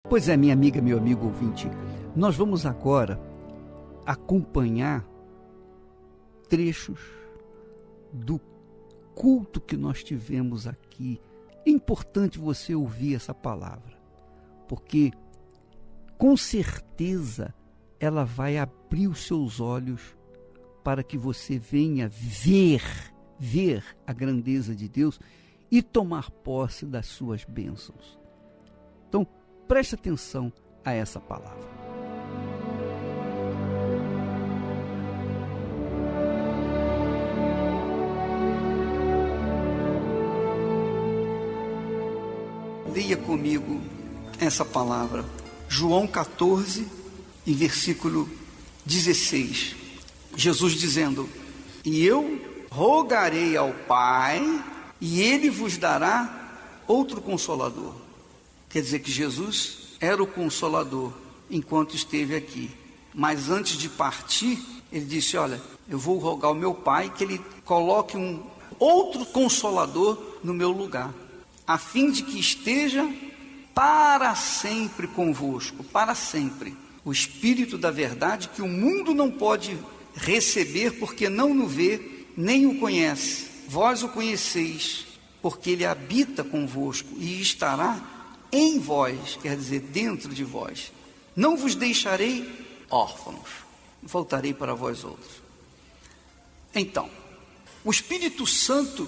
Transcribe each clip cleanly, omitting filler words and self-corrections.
Pois é, minha amiga, meu amigo ouvinte, nós vamos agora acompanhar trechos do culto que nós tivemos aqui. É importante você ouvir essa palavra, porque com certeza ela vai abrir os seus olhos para que você venha ver a grandeza de Deus e tomar posse das suas bênçãos. Então, preste atenção a essa palavra. Leia comigo essa palavra, João 14, e versículo 16. Jesus dizendo: e eu rogarei ao Pai, e Ele vos dará outro Consolador. Quer dizer que Jesus era o Consolador enquanto esteve aqui. Mas antes de partir, Ele disse: olha, eu vou rogar ao meu Pai que Ele coloque um outro Consolador no meu lugar, a fim de que esteja para sempre convosco, para sempre. O Espírito da verdade, que o mundo não pode receber, porque não o vê, nem o conhece. Vós o conheceis, porque Ele habita convosco e estará em vós, quer dizer, dentro de vós. Não vos deixarei órfãos, voltarei para vós outros. Então, o Espírito Santo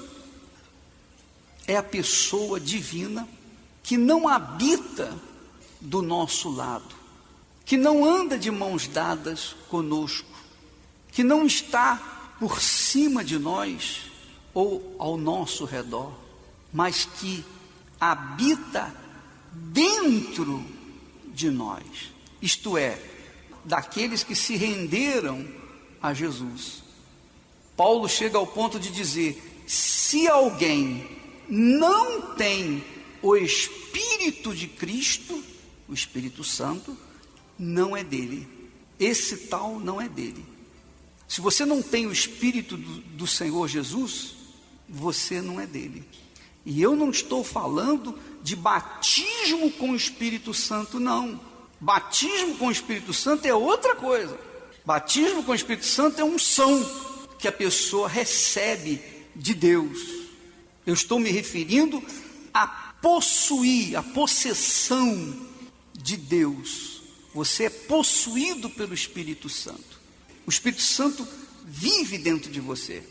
é a pessoa divina que não habita do nosso lado, que não anda de mãos dadas conosco, que não está por cima de nós ou ao nosso redor, mas que habita dentro de nós, isto é, daqueles que se renderam a Jesus. Paulo chega ao ponto de dizer: se alguém não tem o Espírito de Cristo, o Espírito Santo, não é dele. Esse tal não é dele. Se você não tem o Espírito do Senhor Jesus, você não é dele. E eu não estou falando de batismo com o Espírito Santo, não. Batismo com o Espírito Santo é outra coisa. Batismo com o Espírito Santo é unção que a pessoa recebe de Deus. Eu estou me referindo a possuir, a possessão de Deus. Você é possuído pelo Espírito Santo. O Espírito Santo vive dentro de você.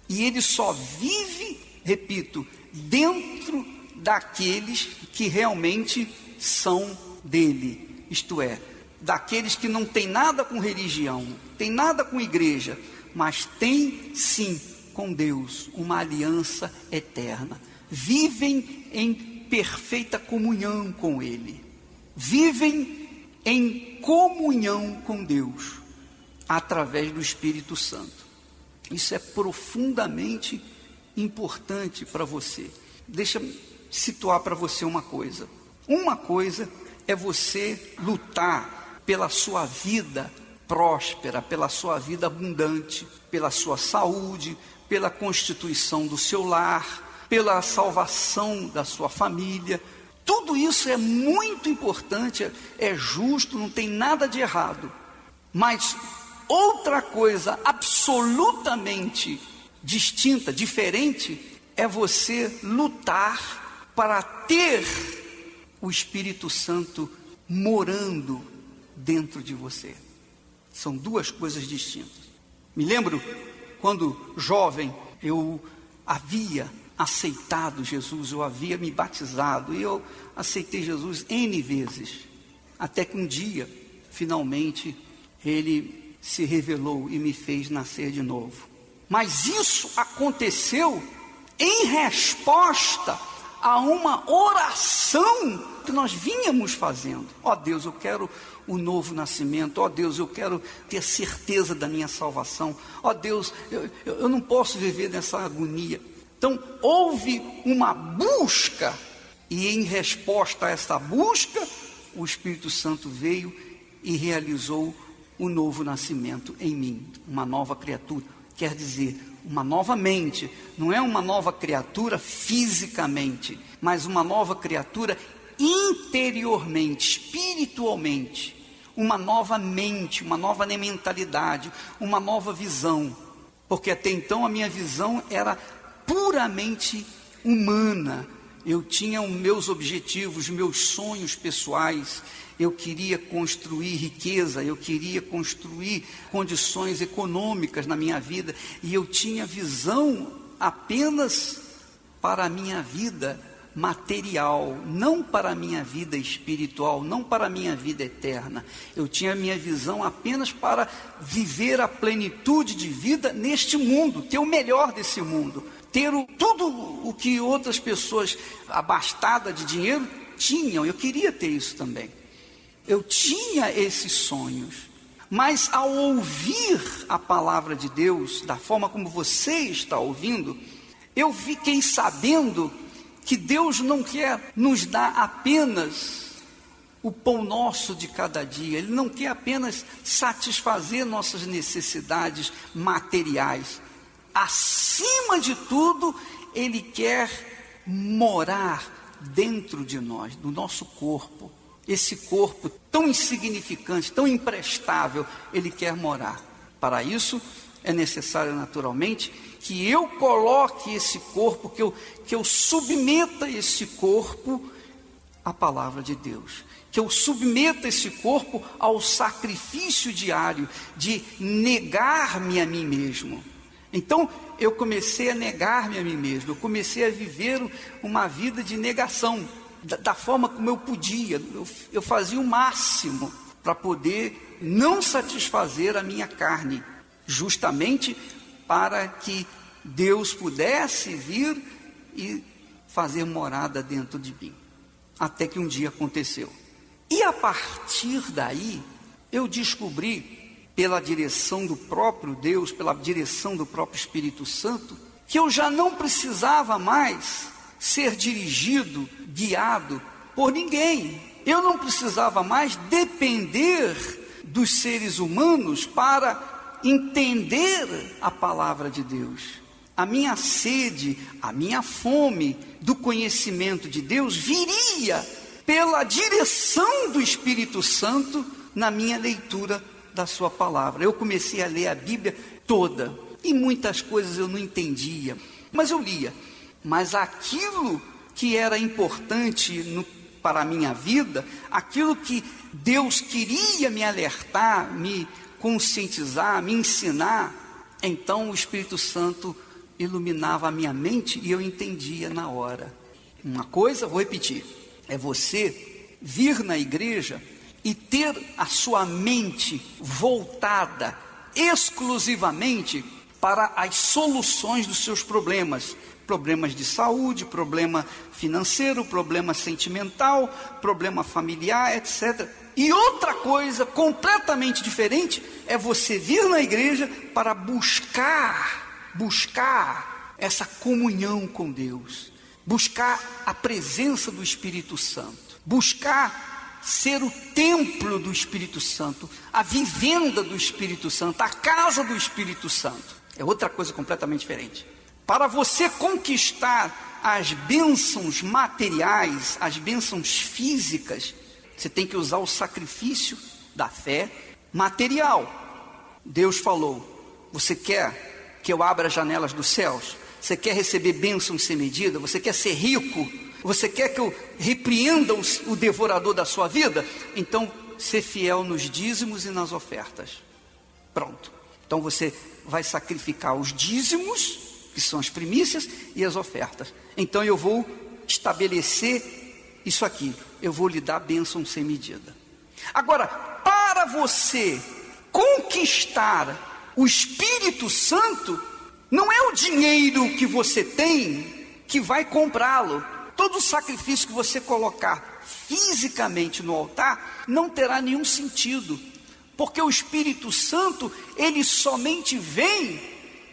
E ele só vive, repito, dentro daqueles que realmente são dele. Isto é, daqueles que não tem nada com religião, tem nada com igreja, mas tem sim com Deus uma aliança eterna. Vivem em perfeita comunhão com Ele. Vivem em comunhão com Deus, através do Espírito Santo. Isso é profundamente importante para você. Deixa eu situar para você uma coisa. Uma coisa é você lutar pela sua vida próspera, pela sua vida abundante, pela sua saúde, pela constituição do seu lar, pela salvação da sua família. Tudo isso é muito importante, é justo, não tem nada de errado. Mas outra coisa absolutamente distinta, diferente, é você lutar para ter o Espírito Santo morando dentro de você. São duas coisas distintas. Me lembro quando jovem eu havia aceitado Jesus, eu havia me batizado, e eu aceitei Jesus N vezes, até que um dia, finalmente, Ele se revelou e me fez nascer de novo. Mas isso aconteceu em resposta a uma oração que nós vínhamos fazendo. Ó Deus, eu quero o novo nascimento. Ó Deus, eu quero ter certeza da minha salvação. Ó Deus, eu não posso viver nessa agonia. Então houve uma busca, e em resposta a essa busca, o Espírito Santo veio e realizou o novo nascimento em mim, uma nova criatura. Quer dizer, uma nova mente, não é uma nova criatura fisicamente, mas uma nova criatura interiormente, espiritualmente, uma nova mente, uma nova mentalidade, uma nova visão. Porque até então a minha visão era puramente humana. Eu tinha os meus objetivos, meus sonhos pessoais. Eu queria construir riqueza, eu queria construir condições econômicas na minha vida. E eu tinha visão apenas para a minha vida material, não para a minha vida espiritual, não para a minha vida eterna. Eu tinha a minha visão apenas para viver a plenitude de vida neste mundo, ter o melhor desse mundo, ter tudo o que outras pessoas abastadas de dinheiro tinham. Eu queria ter isso também. Eu tinha esses sonhos, mas ao ouvir a palavra de Deus, da forma como você está ouvindo, eu fiquei sabendo que Deus não quer nos dar apenas o pão nosso de cada dia. Ele não quer apenas satisfazer nossas necessidades materiais. Acima de tudo, Ele quer morar dentro de nós, do nosso corpo. Esse corpo tão insignificante, tão imprestável, Ele quer morar. Para isso, é necessário naturalmente que eu coloque esse corpo, que eu submeta esse corpo à palavra de Deus, que eu submeta esse corpo ao sacrifício diário de negar-me a mim mesmo. Então eu comecei a negar-me a mim mesmo, eu comecei a viver uma vida de negação, da forma como eu podia. Eu fazia o máximo para poder não satisfazer a minha carne, justamente para que Deus pudesse vir e fazer morada dentro de mim. Até que um dia aconteceu. E a partir daí, eu descobri, pela direção do próprio Deus, pela direção do próprio Espírito Santo, que eu já não precisava mais ser dirigido, guiado por ninguém. Eu não precisava mais depender dos seres humanos para entender a palavra de Deus. A minha sede, a minha fome do conhecimento de Deus viria pela direção do Espírito Santo na minha leitura da sua palavra. Eu comecei a ler a Bíblia toda e muitas coisas eu não entendia, mas eu lia. Mas aquilo que era importante para a minha vida, aquilo que Deus queria me alertar, me conscientizar, me ensinar, então o Espírito Santo iluminava a minha mente e eu entendia na hora. Uma coisa, vou repetir, é você vir na igreja e ter a sua mente voltada exclusivamente para as soluções dos seus problemas. Problemas de saúde, problema financeiro, problema sentimental, problema familiar, etc. E outra coisa completamente diferente é você vir na igreja para buscar essa comunhão com Deus, buscar a presença do Espírito Santo, buscar ser o templo do Espírito Santo, a vivenda do Espírito Santo, a casa do Espírito Santo. É outra coisa completamente diferente. Para você conquistar as bênçãos materiais, as bênçãos físicas, você tem que usar o sacrifício da fé material. Deus falou: você quer que eu abra as janelas dos céus? Você quer receber bênçãos sem medida? Você quer ser rico? Você quer que eu repreenda o devorador da sua vida? Então, ser fiel nos dízimos e nas ofertas. Pronto. Então você vai sacrificar os dízimos, que são as primícias, e as ofertas. Então eu vou estabelecer isso aqui. Eu vou lhe dar bênção sem medida. Agora, para você conquistar o Espírito Santo, não é o dinheiro que você tem que vai comprá-lo. Todo sacrifício que você colocar fisicamente no altar não terá nenhum sentido, porque o Espírito Santo, ele somente vem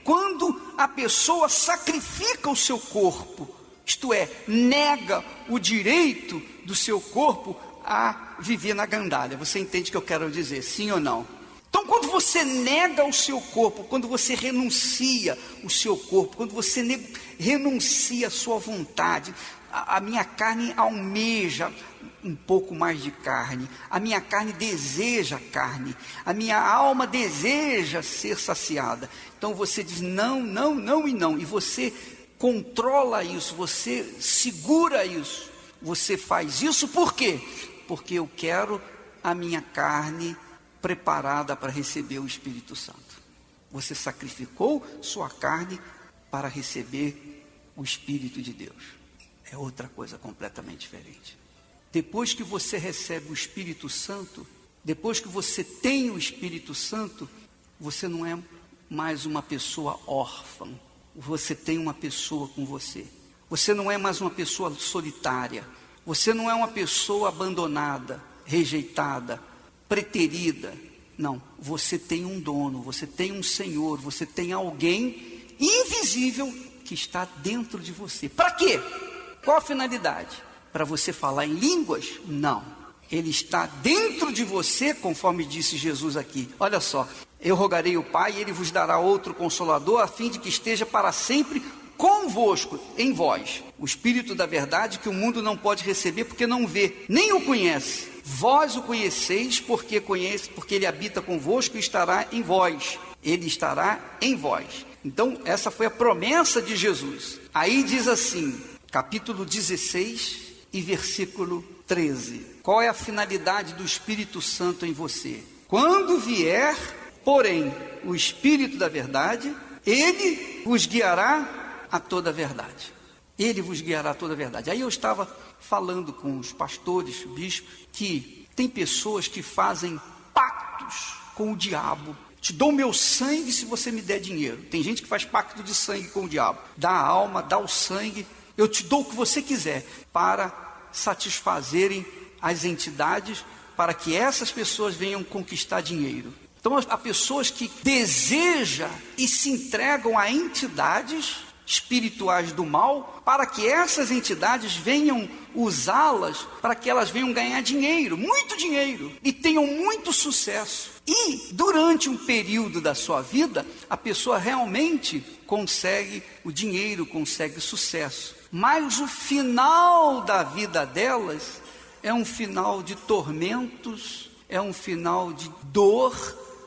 quando a pessoa sacrifica o seu corpo, isto é, nega o direito do seu corpo a viver na gandaia. Você entende o que eu quero dizer, sim ou não? Então, quando você nega o seu corpo, quando você renuncia o seu corpo, quando você renuncia a sua vontade, a minha carne almeja um pouco mais de carne. A minha carne deseja carne. A minha alma deseja ser saciada. Então você diz não, não, não e não. E você controla isso, você segura isso. Você faz isso por quê? Porque eu quero a minha carne preparada para receber o Espírito Santo. Você sacrificou sua carne para receber o Espírito de Deus. É outra coisa completamente diferente. Depois que você recebe o Espírito Santo, depois que você tem o Espírito Santo, você não é mais uma pessoa órfã. Você tem uma pessoa com você. Você não é mais uma pessoa solitária. Você não é uma pessoa abandonada, rejeitada, preterida. Não, você tem um dono, você tem um Senhor, você tem alguém invisível que está dentro de você. Para quê? Qual a finalidade? Para você falar em línguas? Não. Ele está dentro de você, conforme disse Jesus aqui. Olha só, eu rogarei ao Pai e Ele vos dará outro Consolador, a fim de que esteja para sempre convosco, em vós. O Espírito da verdade que o mundo não pode receber porque não vê, nem o conhece. Vós o conheceis porque Ele habita convosco e estará em vós. Ele estará em vós. Então, essa foi a promessa de Jesus. Aí diz assim, capítulo 16 e versículo 13. Qual é a finalidade do Espírito Santo em você? Quando vier, porém, o Espírito da verdade, Ele vos guiará a toda a verdade. Ele vos guiará a toda a verdade. Aí eu estava falando com os pastores, bispos, que tem pessoas que fazem pactos com o diabo. Te dou meu sangue se você me der dinheiro. Tem gente que faz pacto de sangue com o diabo. Dá a alma, dá o sangue. Eu te dou o que você quiser para satisfazerem as entidades, para que essas pessoas venham conquistar dinheiro. Então há pessoas que desejam e se entregam a entidades espirituais do mal, para que essas entidades venham usá-las, para que elas venham ganhar dinheiro, muito dinheiro, e tenham muito sucesso. E durante um período da sua vida, a pessoa realmente consegue o dinheiro, consegue sucesso. Mas o final da vida delas é um final de tormentos, é um final de dor,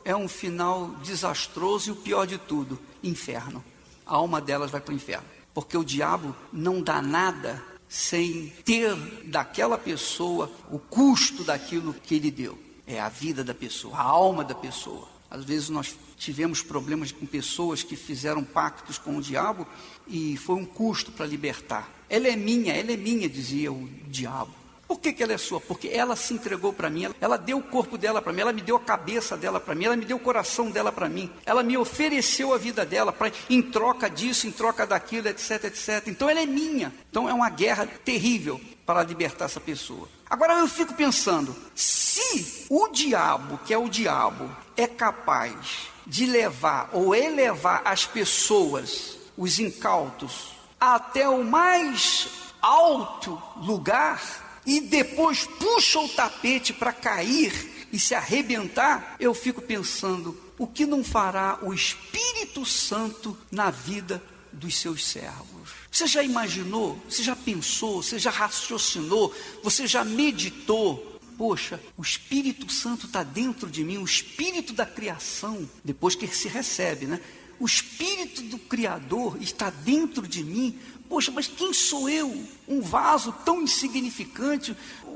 é um final desastroso e o pior de tudo, inferno. A alma delas vai para o inferno, porque o diabo não dá nada sem ter daquela pessoa o custo daquilo que ele deu. É a vida da pessoa, a alma da pessoa. Às vezes nós tivemos problemas com pessoas que fizeram pactos com o diabo e foi um custo para libertar. Ela é minha, dizia o diabo. Por que ela é sua? Porque ela se entregou para mim, ela deu o corpo dela para mim, ela me deu a cabeça dela para mim, ela me deu o coração dela para mim, ela me ofereceu a vida dela em troca disso, em troca daquilo, etc, etc. Então ela é minha. Então é uma guerra terrível para libertar essa pessoa. Agora eu fico pensando, se o diabo, que é o diabo, é capaz de levar ou elevar as pessoas, os incautos, até o mais alto lugar, e depois puxa o tapete para cair e se arrebentar, eu fico pensando, o que não fará o Espírito Santo na vida dos seus servos? Você já imaginou? Você já pensou? Você já raciocinou? Você já meditou? Poxa, o Espírito Santo está dentro de mim, o Espírito da criação, depois que ele se recebe, né? O Espírito do Criador está dentro de mim. Poxa, mas quem sou eu? Um vaso tão insignificante,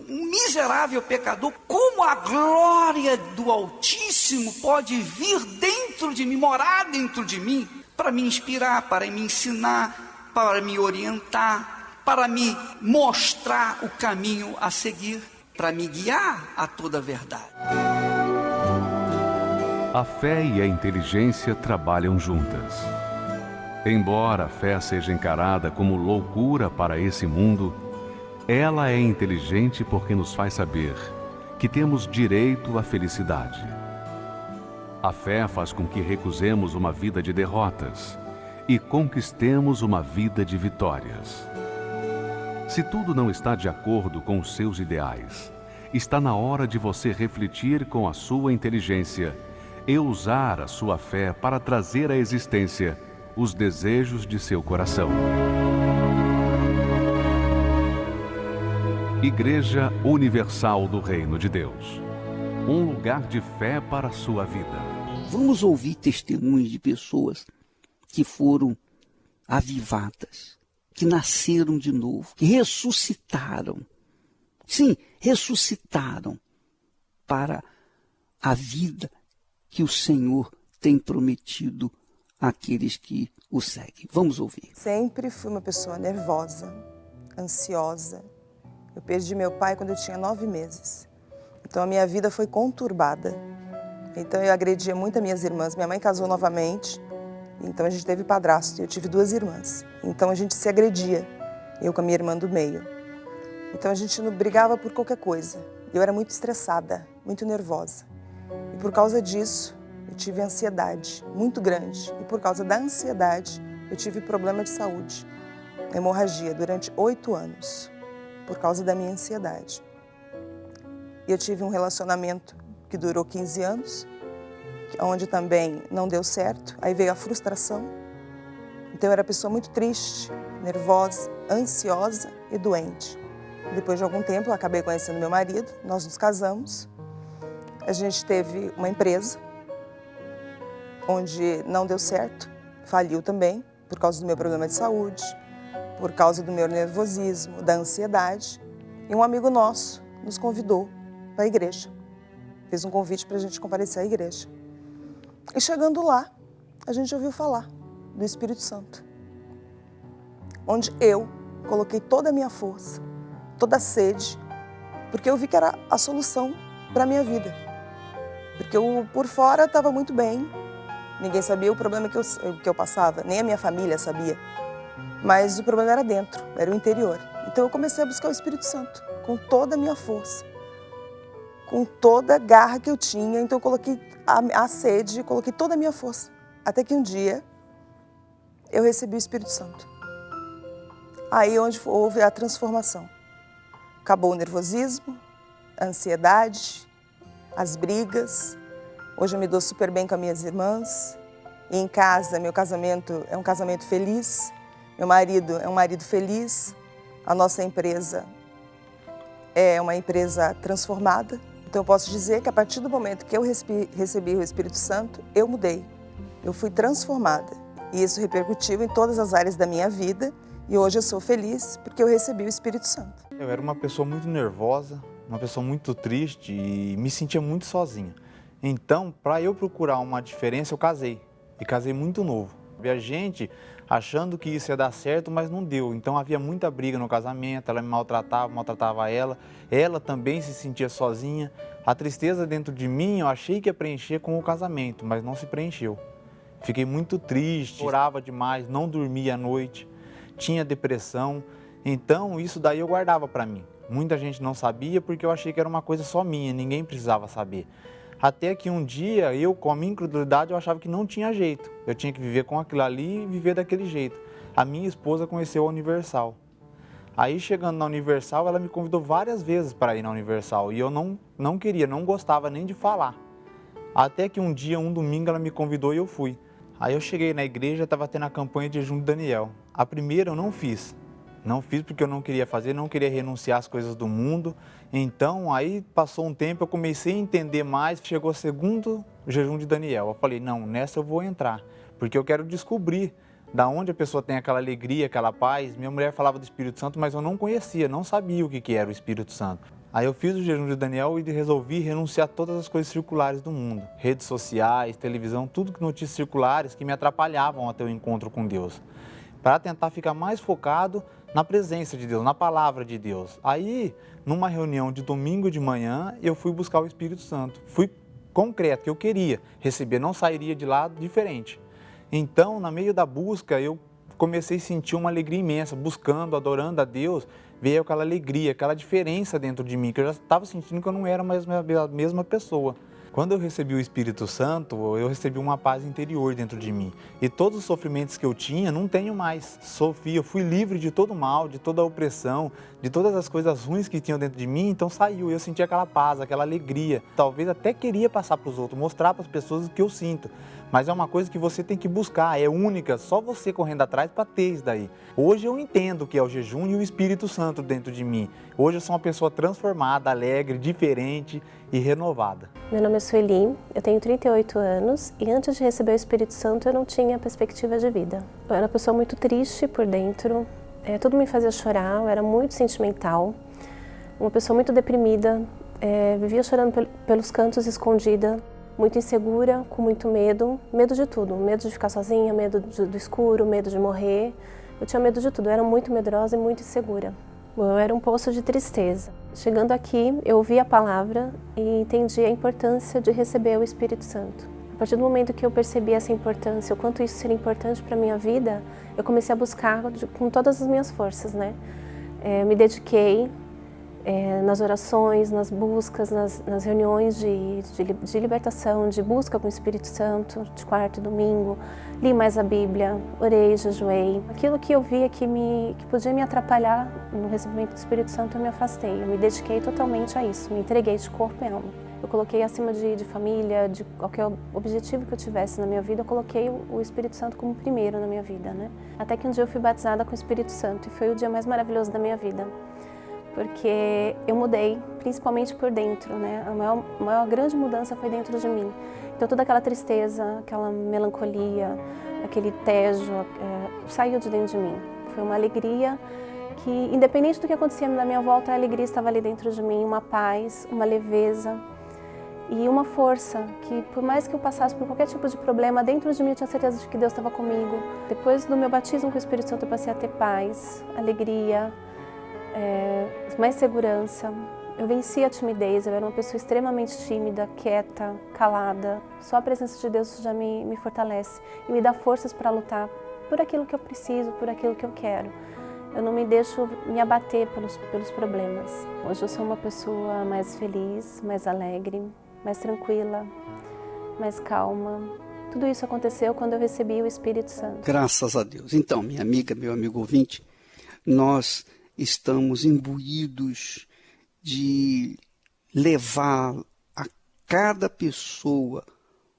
um miserável pecador. Como a glória do Altíssimo pode vir dentro de mim, morar dentro de mim, para me inspirar, para me ensinar, para me orientar, para me mostrar o caminho a seguir, para me guiar a toda a verdade. A fé e a inteligência trabalham juntas. Embora a fé seja encarada como loucura para esse mundo, ela é inteligente porque nos faz saber que temos direito à felicidade. A fé faz com que recusemos uma vida de derrotas e conquistemos uma vida de vitórias. Se tudo não está de acordo com os seus ideais, está na hora de você refletir com a sua inteligência e usar a sua fé para trazer à existência os desejos de seu coração. Igreja Universal do Reino de Deus. Um lugar de fé para a sua vida. Vamos ouvir testemunhos de pessoas que foram avivadas, que nasceram de novo, que ressuscitaram. Sim, ressuscitaram para a vida que o Senhor tem prometido àqueles que o seguem. Vamos ouvir. Sempre fui uma pessoa nervosa, ansiosa. Eu perdi meu pai quando eu tinha 9 meses. Então a minha vida foi conturbada. Então eu agredia muito as minhas irmãs. Minha mãe casou novamente, então a gente teve padrasto. Eu tive 2 irmãs. Então a gente se agredia, eu com a minha irmã do meio. Então a gente não brigava por qualquer coisa. Eu era muito estressada, muito nervosa. E por causa disso, eu tive ansiedade muito grande. E por causa da ansiedade, eu tive problema de saúde, hemorragia, durante 8 anos, por causa da minha ansiedade. E eu tive um relacionamento que durou 15 anos, onde também não deu certo. Aí veio a frustração. Então eu era uma pessoa muito triste, nervosa, ansiosa e doente. Depois de algum tempo eu acabei conhecendo meu marido, nós nos casamos. A gente teve uma empresa, onde não deu certo, faliu também, por causa do meu problema de saúde, por causa do meu nervosismo, da ansiedade. E um amigo nosso nos convidou para a igreja. Fez um convite para a gente comparecer à igreja. E chegando lá, a gente ouviu falar do Espírito Santo. Onde eu coloquei toda a minha força, toda a sede, porque eu vi que era a solução para a minha vida. Porque eu, por fora, estava muito bem. Ninguém sabia o problema que eu passava, nem a minha família sabia. Mas o problema era dentro, era o interior. Então eu comecei a buscar o Espírito Santo, com toda a minha força, com toda a garra que eu tinha. Então eu coloquei a sede, coloquei toda a minha força. Até que um dia eu recebi o Espírito Santo. Aí onde houve a transformação. Acabou o nervosismo, a ansiedade, as brigas. Hoje eu me dou super bem com as minhas irmãs. E em casa, meu casamento é um casamento feliz. Meu marido é um marido feliz. A nossa empresa é uma empresa transformada. Então eu posso dizer que a partir do momento que eu recebi o Espírito Santo, eu mudei. Eu fui transformada. E isso repercutiu em todas as áreas da minha vida. E hoje eu sou feliz porque eu recebi o Espírito Santo. Eu era uma pessoa muito nervosa, uma pessoa muito triste e me sentia muito sozinha. Então, para eu procurar uma diferença, eu casei. E casei muito novo. A gente achando que isso ia dar certo, mas não deu. Então havia muita briga no casamento, ela me maltratava ela. Ela também se sentia sozinha. A tristeza dentro de mim, eu achei que ia preencher com o casamento, mas não se preencheu. Fiquei muito triste, chorava demais, não dormia à noite, tinha depressão. Então isso daí eu guardava para mim. Muita gente não sabia porque eu achei que era uma coisa só minha, ninguém precisava saber. Até que um dia, eu com a minha incredulidade, eu achava que não tinha jeito. Eu tinha que viver com aquilo ali e viver daquele jeito. A minha esposa conheceu a Universal. Aí chegando na Universal, ela me convidou várias vezes para ir na Universal. E eu não queria, não gostava nem de falar. Até que um dia, um domingo, ela me convidou e eu fui. Aí eu cheguei na igreja, estava tendo a campanha de jejum de Daniel. A primeira eu não fiz. Não fiz porque eu não queria fazer, não queria renunciar às coisas do mundo. Então, aí passou um tempo, eu comecei a entender mais. Chegou o segundo jejum de Daniel. Eu falei, não, nessa eu vou entrar, porque eu quero descobrir da onde a pessoa tem aquela alegria, aquela paz. Minha mulher falava do Espírito Santo, mas eu não conhecia, não sabia o que era o Espírito Santo. Aí eu fiz o jejum de Daniel e resolvi renunciar a todas as coisas circulares do mundo. Redes sociais, televisão, tudo que notícias circulares que me atrapalhavam até o encontro com Deus. Para tentar ficar mais focado na presença de Deus, na palavra de Deus. Aí, numa reunião de domingo de manhã, eu fui buscar o Espírito Santo. Fui concreto, que eu queria receber, não sairia de lá diferente. Então, no meio da busca, eu comecei a sentir uma alegria imensa, buscando, adorando a Deus, veio aquela alegria, aquela diferença dentro de mim, que eu já estava sentindo que eu não era mais a mesma pessoa. Quando eu recebi o Espírito Santo, eu recebi uma paz interior dentro de mim. E todos os sofrimentos que eu tinha, não tenho mais. Sofia, eu fui livre de todo o mal, de toda a opressão, de todas as coisas ruins que tinham dentro de mim, então saiu. Eu senti aquela paz, aquela alegria. Talvez até queria passar para os outros, mostrar para as pessoas o que eu sinto. Mas é uma coisa que você tem que buscar, é única, só você correndo atrás para ter isso daí. Hoje eu entendo o que é o jejum e o Espírito Santo dentro de mim. Hoje eu sou uma pessoa transformada, alegre, diferente e renovada. Meu nome é Sueli, eu tenho 38 anos e antes de receber o Espírito Santo eu não tinha perspectiva de vida. Eu era uma pessoa muito triste por dentro, tudo me fazia chorar, eu era muito sentimental, uma pessoa muito deprimida, vivia chorando pelos cantos escondida, muito insegura, com muito medo de tudo, medo de ficar sozinha, medo do escuro, medo de morrer. Eu tinha medo de tudo, eu era muito medrosa e muito insegura. Bom, eu era um poço de tristeza. Chegando aqui, eu ouvi a palavra e entendi a importância de receber o Espírito Santo. A partir do momento que eu percebi essa importância, o quanto isso seria importante para a minha vida, eu comecei a buscar com todas as minhas forças, né? Me dediquei nas orações, nas buscas, nas reuniões de libertação, de busca com o Espírito Santo, de quarta e domingo, li mais a Bíblia, orei, jejuei. Aquilo que eu via que podia me atrapalhar no recebimento do Espírito Santo, eu me afastei, eu me dediquei totalmente a isso, me entreguei de corpo e alma. Eu coloquei acima de família, de qualquer objetivo que eu tivesse na minha vida, eu coloquei o Espírito Santo como primeiro na minha vida, né? Até que um dia eu fui batizada com o Espírito Santo e foi o dia mais maravilhoso da minha vida. Porque eu mudei, principalmente por dentro, né? A maior grande mudança foi dentro de mim. Então toda aquela tristeza, aquela melancolia, aquele tédio, saiu de dentro de mim. Foi uma alegria que, independente do que acontecia na minha volta, a alegria estava ali dentro de mim, uma paz, uma leveza e uma força que, por mais que eu passasse por qualquer tipo de problema, dentro de mim eu tinha certeza de que Deus estava comigo. Depois do meu batismo com o Espírito Santo, eu passei a ter paz, alegria, mais segurança. Eu venci a timidez, eu era uma pessoa extremamente tímida, quieta, calada. Só a presença de Deus já me fortalece e me dá forças para lutar por aquilo que eu preciso, por aquilo que eu quero. Eu não me deixo me abater pelos problemas. Hoje eu sou uma pessoa mais feliz, mais alegre, mais tranquila, mais calma. Tudo isso aconteceu quando eu recebi o Espírito Santo. Graças a Deus. Então, minha amiga, meu amigo ouvinte, nós estamos imbuídos de levar a cada pessoa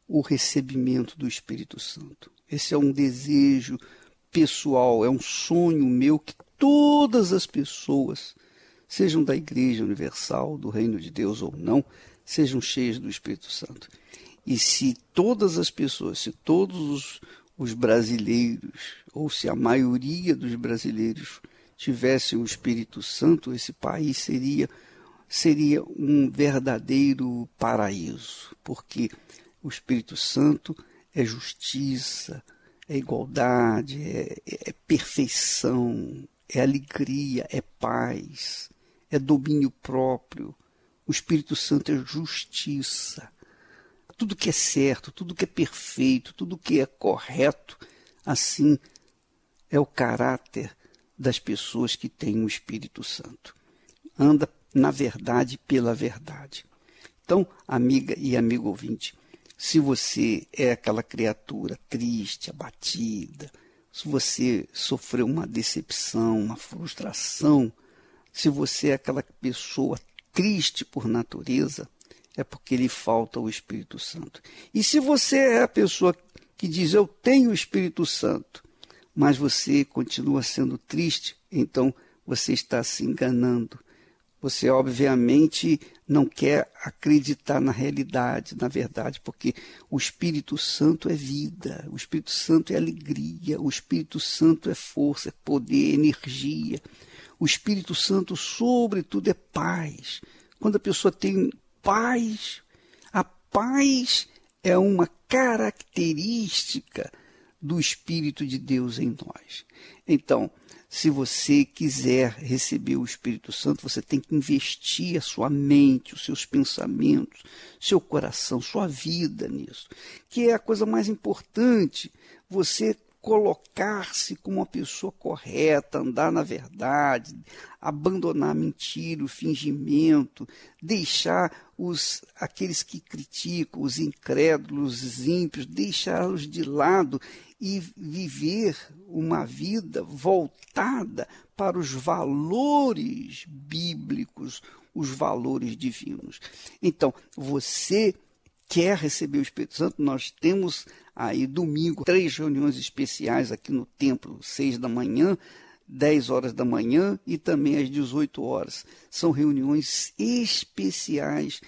o recebimento do Espírito Santo. Esse é um desejo pessoal, é um sonho meu que todas as pessoas, sejam da Igreja Universal, do Reino de Deus ou não, sejam cheias do Espírito Santo. E se todas as pessoas, se todos os brasileiros, ou se a maioria dos brasileiros tivesse o Espírito Santo, esse país seria um verdadeiro paraíso, porque o Espírito Santo é justiça, é igualdade, é perfeição, é alegria, é paz, é domínio próprio. O Espírito Santo é justiça. Tudo que é certo, tudo que é perfeito, tudo que é correto, assim é o caráter das pessoas que têm o Espírito Santo. Anda na verdade pela verdade. Então, amiga e amigo ouvinte, se você é aquela criatura triste, abatida, se você sofreu uma decepção, uma frustração, se você é aquela pessoa triste por natureza, é porque lhe falta o Espírito Santo. E se você é a pessoa que diz, eu tenho o Espírito Santo, mas você continua sendo triste, então você está se enganando. Você, obviamente, não quer acreditar na realidade, na verdade, porque o Espírito Santo é vida, o Espírito Santo é alegria, o Espírito Santo é força, é poder, é energia. O Espírito Santo, sobretudo, é paz. Quando a pessoa tem paz, a paz é uma característica do Espírito de Deus em nós. Então, se você quiser receber o Espírito Santo, você tem que investir a sua mente, os seus pensamentos, seu coração, sua vida nisso, que é a coisa mais importante. Você colocar-se como uma pessoa correta, andar na verdade, abandonar a mentira, o fingimento, deixar aqueles que criticam, os incrédulos, os ímpios, deixá-los de lado e viver uma vida voltada para os valores bíblicos, os valores divinos. Então, você quer receber o Espírito Santo? Nós temos aí domingo 3 reuniões especiais aqui no templo, 6 da manhã, 10 horas da manhã e também às 18 horas. São reuniões especiais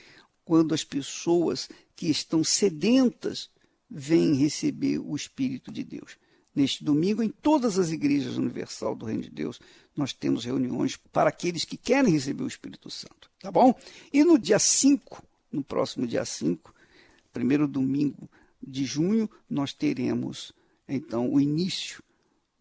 quando as pessoas que estão sedentas vêm receber o Espírito de Deus. Neste domingo, em todas as igrejas universal do Reino de Deus, nós temos reuniões para aqueles que querem receber o Espírito Santo, tá bom? E no dia 5, no próximo dia 5, primeiro domingo de junho, nós teremos, então, o início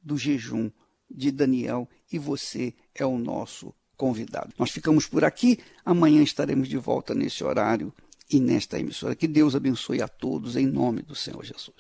do jejum de Daniel e você é o nosso convidado. Nós ficamos por aqui, amanhã estaremos de volta nesse horário e nesta emissora. Que Deus abençoe a todos em nome do Senhor Jesus.